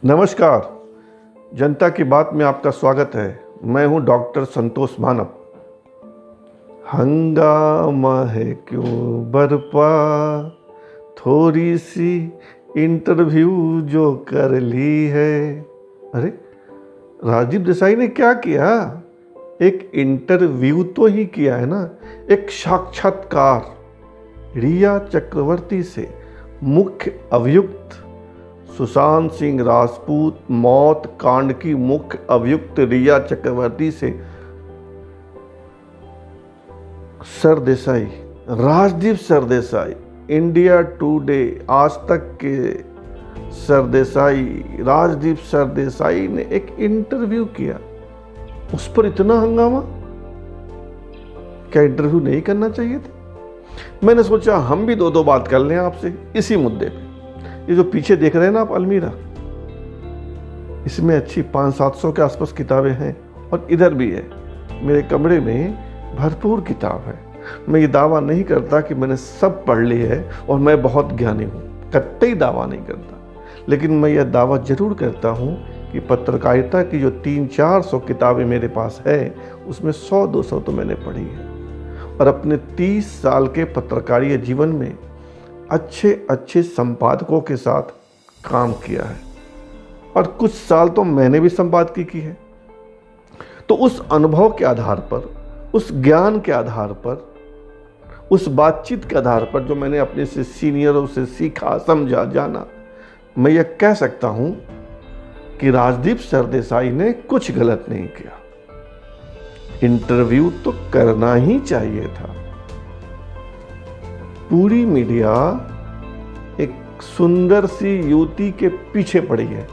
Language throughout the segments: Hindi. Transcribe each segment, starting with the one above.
नमस्कार। जनता की बात में आपका स्वागत है। मैं हूं डॉक्टर संतोष मानव। हंगामा है क्यों बरपा, थोड़ी सी इंटरव्यू जो कर ली है। अरे, राजीव देसाई ने क्या किया? एक इंटरव्यू तो ही किया है ना। एक साक्षात्कार रिया चक्रवर्ती से, मुख्य अभियुक्त सुशांत सिंह राजपूत मौत कांड की मुख्य अभियुक्त रिया चक्रवर्ती से सरदेसाई, राजदीप सरदेसाई, इंडिया टुडे, आज तक के सरदेसाई, राजदीप सरदेसाई ने एक इंटरव्यू किया। उस पर इतना हंगामा, क्या इंटरव्यू नहीं करना चाहिए था? मैंने सोचा हम भी दो बात कर लें आपसे इसी मुद्दे पे। ये जो पीछे देख रहे हैं ना आप अलमीरा, इसमें अच्छी 500-700 के आसपास किताबें हैं और इधर भी है। मेरे कमरे में भरपूर किताब है। मैं ये दावा नहीं करता कि मैंने सब पढ़ ली है और मैं बहुत ज्ञानी हूँ, कतई दावा नहीं करता। लेकिन मैं यह दावा जरूर करता हूँ कि पत्रकारिता की जो 300-400 किताबें मेरे पास है, उसमें 100-200 तो मैंने पढ़ी है। और अपने 30 साल के पत्रकारिता जीवन में अच्छे संपादकों के साथ काम किया है और कुछ साल तो मैंने भी संपादकी की है। तो उस अनुभव के आधार पर, उस ज्ञान के आधार पर, उस बातचीत के आधार पर जो मैंने अपने से सीनियरों से सीखा, समझा, जाना, मैं यह कह सकता हूं कि राजदीप सरदेसाई ने कुछ गलत नहीं किया। इंटरव्यू तो करना ही चाहिए था। पूरी मीडिया एक सुंदर सी युवती के पीछे पड़ी है।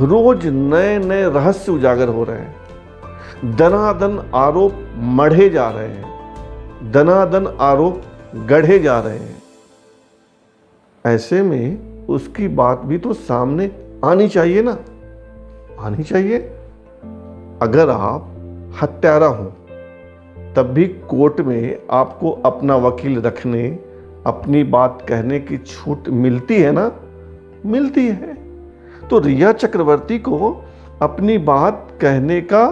रोज नए नए रहस्य उजागर हो रहे हैं। दनादन आरोप मढ़े जा रहे हैं, दनादन आरोप गढ़े जा रहे हैं। ऐसे में उसकी बात भी तो सामने आनी चाहिए ना, आनी चाहिए। अगर आप हत्यारा हो तब भी कोर्ट में आपको अपना वकील रखने, अपनी बात कहने की छूट मिलती है ना, मिलती है। तो रिया चक्रवर्ती को अपनी बात कहने का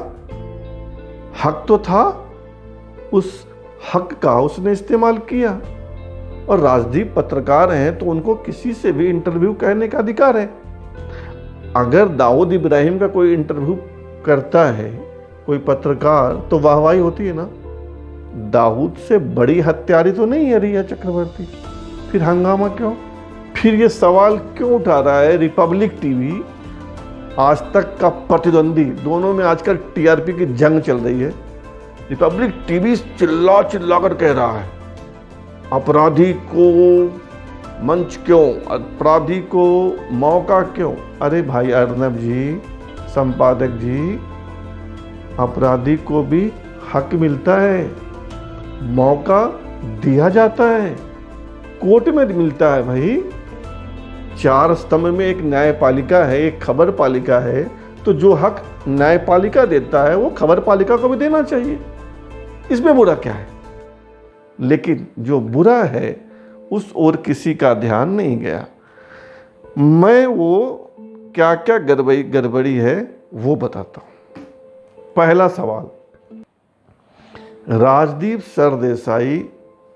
हक तो था, उस हक का उसने इस्तेमाल किया। और राजदीप पत्रकार हैं तो उनको किसी से भी इंटरव्यू करने का अधिकार है। अगर दाऊद इब्राहिम का कोई इंटरव्यू करता है कोई पत्रकार, तो वाहवाही होती है ना। दाऊद से बड़ी हत्यारी तो नहीं है रिया चक्रवर्ती। फिर हंगामा क्यों? फिर ये सवाल क्यों उठा रहा है रिपब्लिक टीवी, आज तक का प्रतिद्वंदी? दोनों में आजकल टीआरपी की जंग चल रही है। रिपब्लिक टीवी चिल्ला कर कह रहा है अपराधी को मंच क्यों, अपराधी को मौका क्यों? अरे भाई अर्नब जी, संपादक जी, अपराधी को भी हक मिलता है, मौका दिया जाता है, कोर्ट में मिलता है भाई। 4 स्तंभ में एक न्यायपालिका है, एक खबर पालिका है। तो जो हक न्यायपालिका देता है वो खबर पालिका को भी देना चाहिए। इसमें बुरा क्या है? लेकिन जो बुरा है उस ओर किसी का ध्यान नहीं गया। मैं वो क्या क्या गड़बड़ी है वो बताता हूं। पहला सवाल, राजदीप सरदेसाई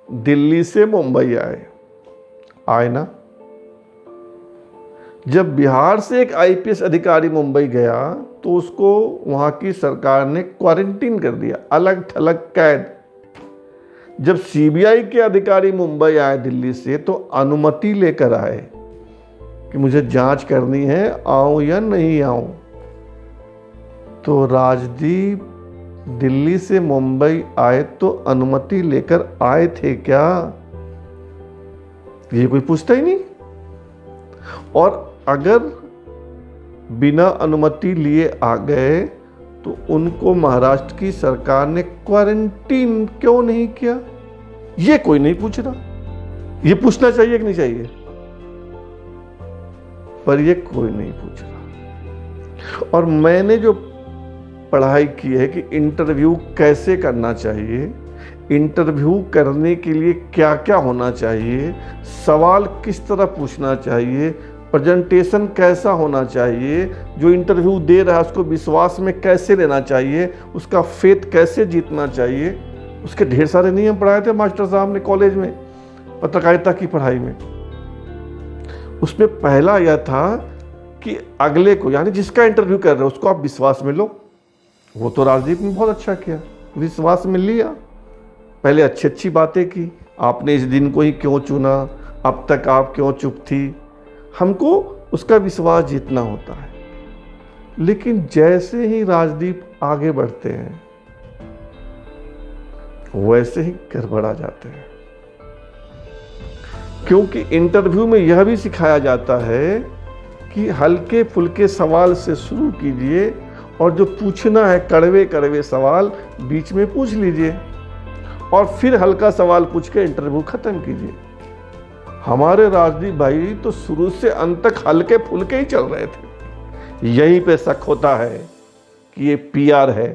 दिल्ली से मुंबई आए ना। जब बिहार से एक आईपीएस अधिकारी मुंबई गया तो उसको वहां की सरकार ने क्वारंटीन कर दिया, अलग थलग कैद। जब सीबीआई के अधिकारी मुंबई आए दिल्ली से तो अनुमति लेकर आए कि मुझे जांच करनी है, आऊं या नहीं आऊं। तो राजदीप दिल्ली से मुंबई आए तो अनुमति लेकर आए थे क्या? ये कोई पूछता ही नहीं। और अगर बिना अनुमति लिए आ गए तो उनको महाराष्ट्र की सरकार ने क्वारंटीन क्यों नहीं किया? ये कोई नहीं पूछ रहा। ये पूछना चाहिए कि नहीं चाहिए? पर ये कोई नहीं पूछ रहा। और मैंने जो पढ़ाई की है कि इंटरव्यू कैसे करना चाहिए, इंटरव्यू करने के लिए क्या क्या होना चाहिए, सवाल किस तरह पूछना चाहिए, प्रेजेंटेशन कैसा होना चाहिए, जो इंटरव्यू दे रहा है उसको विश्वास में कैसे लेना चाहिए, उसका फेथ कैसे जीतना चाहिए, उसके ढेर सारे नियम पढ़ाए थे मास्टर साहब ने कॉलेज में पत्रकारिता की पढ़ाई में। उसमें पहला यह था कि अगले को, यानी जिसका इंटरव्यू कर रहे हो उसको आप विश्वास में लो। वो तो राजदीप ने बहुत अच्छा किया, विश्वास में लिया। पहले अच्छी अच्छी बातें की, आपने इस दिन को ही क्यों चुना, अब तक आप क्यों चुप थी, हमको उसका विश्वास जीतना होता है। लेकिन जैसे ही राजदीप आगे बढ़ते हैं वैसे ही गड़बड़ा जाते हैं, क्योंकि इंटरव्यू में यह भी सिखाया जाता है कि हल्के फुल्के सवाल से शुरू कीजिए और जो पूछना है कड़वे कड़वे सवाल बीच में पूछ लीजिए और फिर हल्का सवाल पूछ के इंटरव्यू खत्म कीजिए। हमारे राजदीप भाई तो शुरू से अंत तक हल्के फुल्के ही चल रहे थे। यहीं पे शक होता है कि ये पीआर है,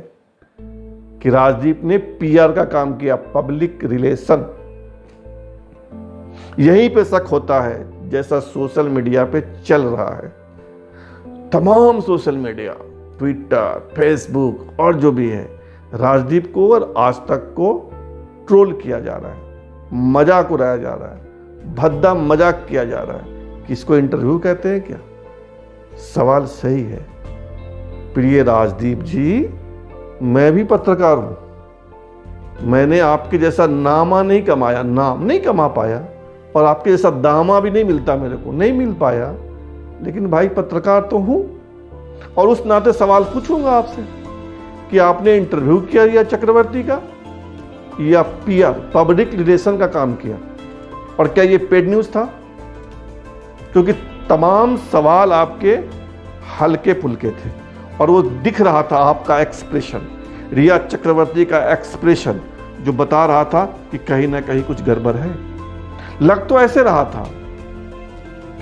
कि राजदीप ने पीआर का काम किया, पब्लिक रिलेशन। यहीं पे शक होता है जैसा सोशल मीडिया पे चल रहा है। तमाम सोशल मीडिया, ट्विटर, फेसबुक और जो भी है, राजदीप को और आज तक को ट्रोल किया जा रहा है, मजाक उड़ाया जा रहा है, भद्दा मजाक किया जा रहा है कि इसको इंटरव्यू कहते हैं क्या। सवाल सही है। प्रिय राजदीप जी, मैं भी पत्रकार हूं, मैंने आपके जैसा नामा नहीं कमाया, नाम नहीं कमा पाया, और आपके जैसा दामा भी नहीं मिलता, मेरे को नहीं मिल पाया, लेकिन भाई पत्रकार तो हूं और उस नाते सवाल पूछूंगा आपसे कि आपने इंटरव्यू किया रिया चक्रवर्ती का या पीआर पब्लिक रिलेशन का काम किया, और क्या ये पेड न्यूज था? क्योंकि तमाम सवाल आपके हल्के फुल्के थे और वो दिख रहा था आपका एक्सप्रेशन, रिया चक्रवर्ती का एक्सप्रेशन जो बता रहा था कि कहीं ना कहीं कुछ गड़बड़ है। लग तो ऐसे रहा था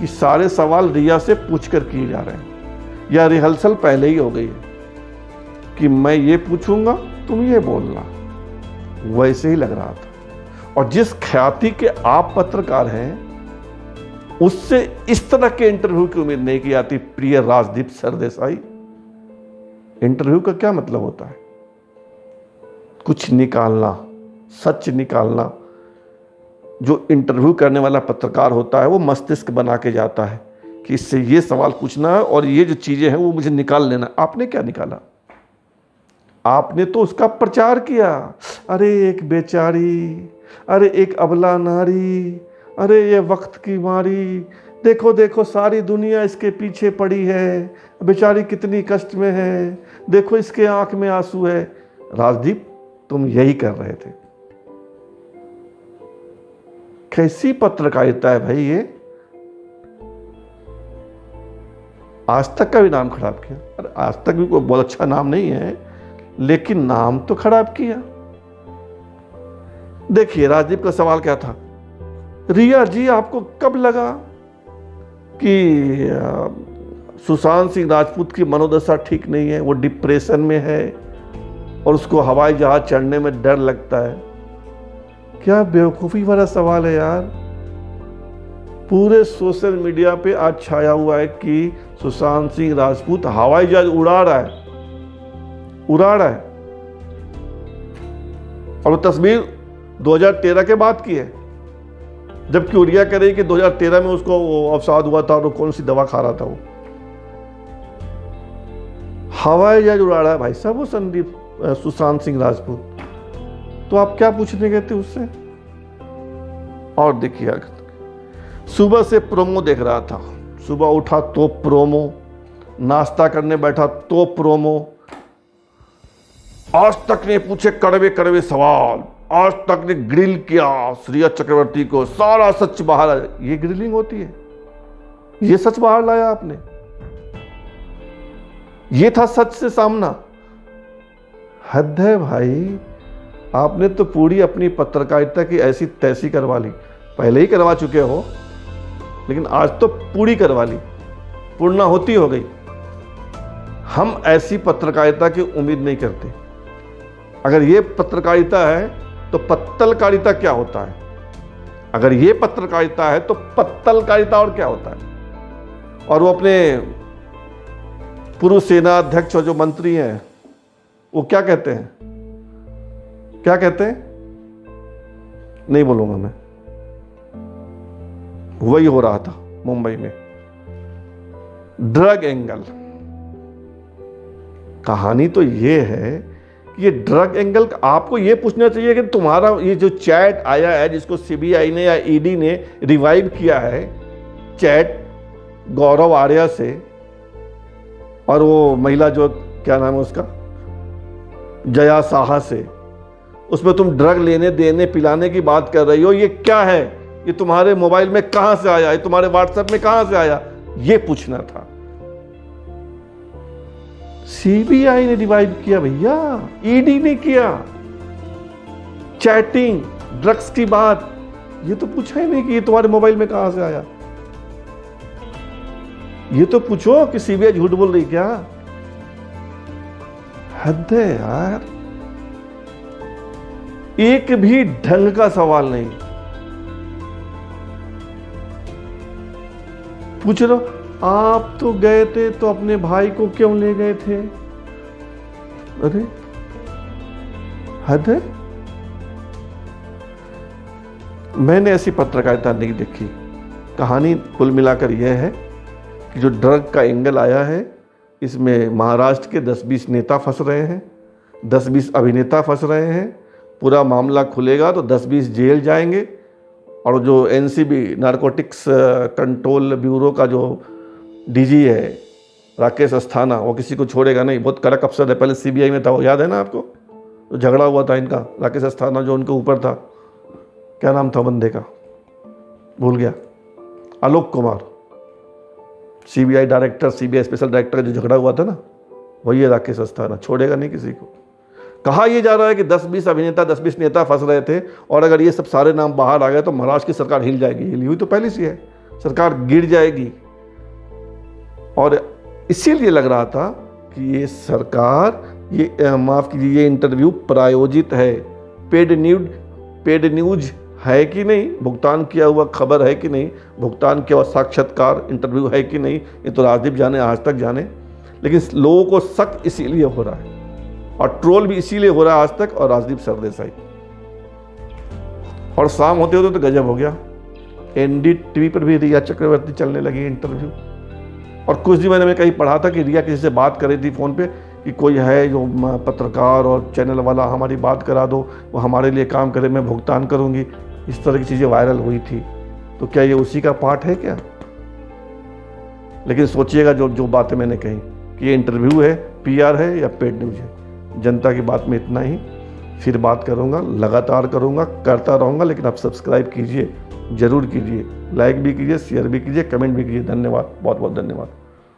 कि सारे सवाल रिया से पूछकर किए जा रहे हैं या रिहर्सल पहले ही हो गई है कि मैं ये पूछूंगा तुम ये बोलना, वैसे ही लग रहा था। और जिस ख्याति के आप पत्रकार हैं उससे इस तरह के इंटरव्यू की उम्मीद नहीं की जाती। प्रिय राजदीप सरदेसाई, इंटरव्यू का क्या मतलब होता है? कुछ निकालना, सच निकालना। जो इंटरव्यू करने वाला पत्रकार होता है वो मस्तिष्क बना के जाता है कि इससे ये सवाल पूछना है और ये जो चीजें हैं वो मुझे निकाल लेना। आपने क्या निकाला? आपने तो उसका प्रचार किया। अरे एक बेचारी, अरे एक अबला नारी, अरे ये वक्त की मारी, देखो देखो सारी दुनिया इसके पीछे पड़ी है, बेचारी कितनी कष्ट में है, देखो इसके आंख में आंसू है। राजदीप, तुम यही कर रहे थे। कैसी पत्रकारिता है भाई ये? आज तक का भी नाम खराब किया। अरे आज तक भी कोई बहुत अच्छा नाम नहीं है, लेकिन नाम तो खराब किया। देखिए राजदीप का सवाल क्या था, रिया जी आपको कब लगा कि सुशांत सिंह राजपूत की मनोदशा ठीक नहीं है, वो डिप्रेशन में है और उसको हवाई जहाज चढ़ने में डर लगता है? क्या बेवकूफ़ी वाला सवाल है यार। पूरे सोशल मीडिया पे आज छाया हुआ है कि सुशांत सिंह राजपूत हवाई जहाज उड़ा रहा है और वो तस्वीर 2013 के बाद की है, जबकि उड़िया कह रही कि 2013 में उसको अवसाद हुआ था और वो कौन सी दवा खा रहा था। वो हवाई जहाज उड़ा रहा है भाई साहब वो सुशांत सिंह राजपूत। तो आप क्या पूछने गए थे उससे? और देखिए सुबह से प्रोमो देख रहा था, सुबह उठा तो प्रोमो, नाश्ता करने बैठा तो प्रोमो, आज तक ने पूछे कड़वे कड़वे सवाल, आज तक ने ग्रिल किया रिया चक्रवर्ती को, सारा सच बाहर आया। ये ग्रिलिंग होती है? ये सच बाहर लाया आपने? ये था सच से सामना? हद है भाई। आपने तो पूरी अपनी पत्रकारिता की ऐसी तैसी करवा ली। पहले ही करवा चुके हो, लेकिन आज तो पूरी करवा ली, पूर्णा होती हो गई। हम ऐसी पत्रकारिता की उम्मीद नहीं करते। अगर ये पत्रकारिता है तो पत्तलकारिता क्या होता है? अगर ये पत्रकारिता है तो पत्तलकारिता और क्या होता है? और वो अपने पूर्व सेना अध्यक्ष और जो मंत्री हैं वो क्या कहते हैं, क्या कहते हैं, नहीं बोलूंगा मैं। वही हो रहा था मुंबई में, ड्रग एंगल। कहानी तो ये है कि ये ड्रग एंगल, आपको ये पूछना चाहिए कि तुम्हारा ये जो चैट आया है जिसको सीबीआई ने या ईडी ने रिवाइव किया है, चैट गौरव आर्या से और वो महिला जो क्या नाम है उसका, जया साहा से, उसमें तुम ड्रग लेने देने पिलाने की बात कर रही हो, ये क्या है, ये तुम्हारे मोबाइल में कहां से आया, ये तुम्हारे व्हाट्सएप में कहां से आया, ये पूछना था। सीबीआई ने रिवाइव किया भैया, ईडी ने किया। चैटिंग, ड्रग्स की बात, ये तो पूछा ही नहीं कि ये तुम्हारे मोबाइल में कहां से आया। ये तो पूछो कि सीबीआई झूठ बोल रही क्या। हद है यार, एक भी ढंग का सवाल नहीं। पूछ लो, आप तो गए थे तो अपने भाई को क्यों ले गए थे? अरे हद है। मैंने ऐसी पत्रकारिता नहीं देखी। कहानी कुल मिलाकर यह है कि जो ड्रग का एंगल आया है, इसमें महाराष्ट्र के 10-20 नेता फंस रहे हैं, 10-20 अभिनेता फंस रहे हैं। पूरा मामला खुलेगा तो 10-20 जेल जाएंगे। और जो एनसीबी नारकोटिक्स कंट्रोल ब्यूरो का जो डीजी है राकेश अस्थाना, वो किसी को छोड़ेगा नहीं। बहुत कड़क अफसर है, पहले सीबीआई में था, वो याद है ना आपको, तो झगड़ा हुआ था इनका। राकेश अस्थाना जो उनके ऊपर था, क्या नाम था बंदे का, भूल गया, Alok Kumar, CBI director, CBI special director का जो झगड़ा हुआ था ना, वही है राकेश अस्थाना। छोड़ेगा नहीं किसी को। कहा यह जा रहा है कि 10-20 अभिनेता, 10-20 नेता फंस रहे थे, और अगर ये सब सारे नाम बाहर आ गए तो महाराष्ट्र की सरकार हिल जाएगी। हिली हुई तो पहले से है, सरकार गिर जाएगी। और इसीलिए लग रहा था कि ये सरकार, ये माफ कीजिए, ये इंटरव्यू प्रायोजित है, पेड न्यूज है कि नहीं, भुगतान किया हुआ खबर है कि नहीं, भुगतान किया हुआ साक्षात्कार इंटरव्यू है कि नहीं, ये तो राजदीप जाने, आज तक जाने। लेकिन लोगों को शक इसीलिए हो रहा है और ट्रोल भी इसीलिए हो रहा है आज तक, और राजदीप सरदेसाई। और शाम होते होते तो गजब हो गया, एनडीटीवी पर भी रिया चक्रवर्ती चलने लगी इंटरव्यू। और कुछ दिन मैंने कहीं पढ़ा था कि रिया किसी से बात कर रही थी फ़ोन पे कि कोई है जो पत्रकार और चैनल वाला, हमारी बात करा दो, वो हमारे लिए काम करे, मैं भुगतान करूंगी। इस तरह की चीज़ें वायरल हुई थी। तो क्या ये उसी का पार्ट है क्या? लेकिन सोचिएगा जो बातें मैंने कही कि ये इंटरव्यू है, पीआर है या पेड न्यूज है। जनता की बात में इतना ही, फिर बात करूँगा, लगातार करूँगा, करता रहूँगा। लेकिन आप सब्सक्राइब कीजिए, ज़रूर कीजिए, लाइक भी कीजिए, शेयर भी कीजिए, कमेंट भी कीजिए। धन्यवाद, बहुत बहुत धन्यवाद।